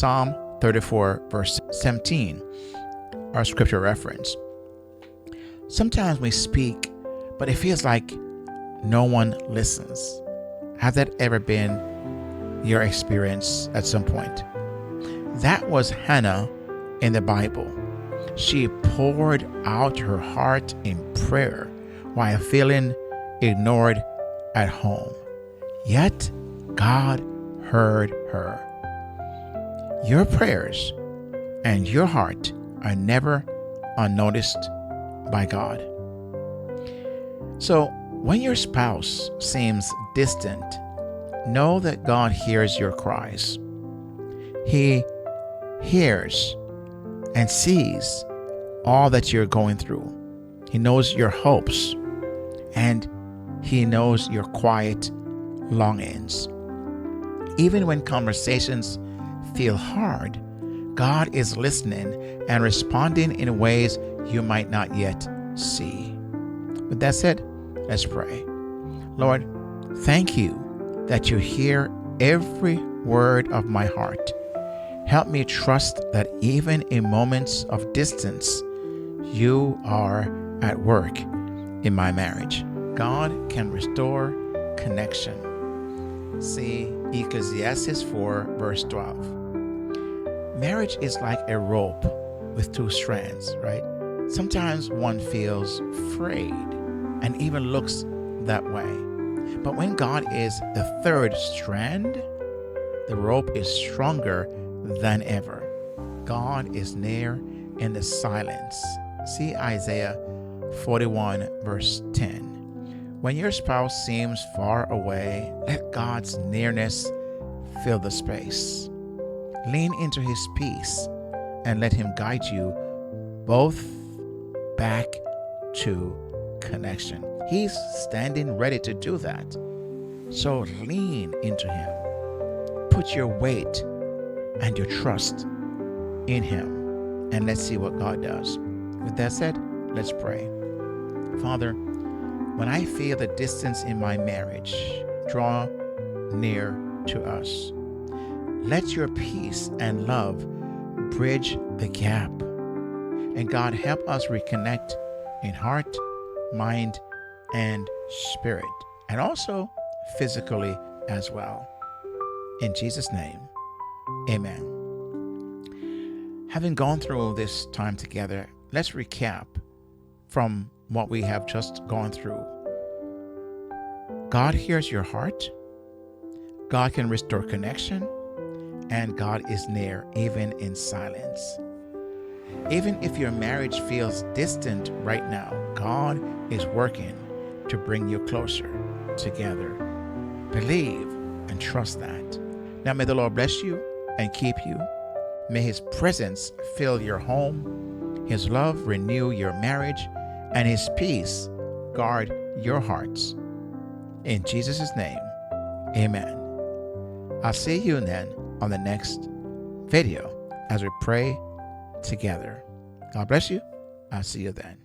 Psalm 34, verse 17, our scripture reference. Sometimes we speak, but it feels like no one listens. Has that ever been your experience at some point? That was Hannah in the Bible. She poured out her heart in prayer while feeling ignored at home. Yet God heard her. Your prayers and your heart are never unnoticed by God. So when your spouse seems distant, know that God hears your cries. He hears and sees all that you're going through. He knows your hopes, and He knows your quiet longings. Even when conversations feel hard, God is listening and responding in ways you might not yet see. With that said, let's pray. Lord, thank you that you hear every word of my heart. Help me trust that even in moments of distance, you are at work in my marriage. God can restore connection. See Ecclesiastes 4, verse 12. Marriage is like a rope with two strands, right? Sometimes one feels frayed and even looks that way. But when God is the third strand, the rope is stronger than ever. God is near in the silence. See Isaiah 41, verse 10. When your spouse seems far away, let God's nearness fill the space. Lean into His peace and let Him guide you both back to connection. He's standing ready to do that. So lean into Him. Put your weight and your trust in Him, and let's see what God does. With that said, let's pray. Father, when I feel the distance in my marriage, draw near to us. Let your peace and love bridge the gap. And God, help us reconnect in heart, mind, and spirit, and also physically as well. In Jesus' name, amen. Having gone through this time together, let's recap from what we have just gone through. God hears your heart. God can restore connection. And God is near, even in silence. Even if your marriage feels distant right now, God is working to bring you closer together. Believe and trust that. Now may the Lord bless you and keep you. May His presence fill your home, His love renew your marriage, and His peace guard your hearts. In Jesus' name, amen. I'll see you then on the next video as we pray together. God bless you. I'll see you then.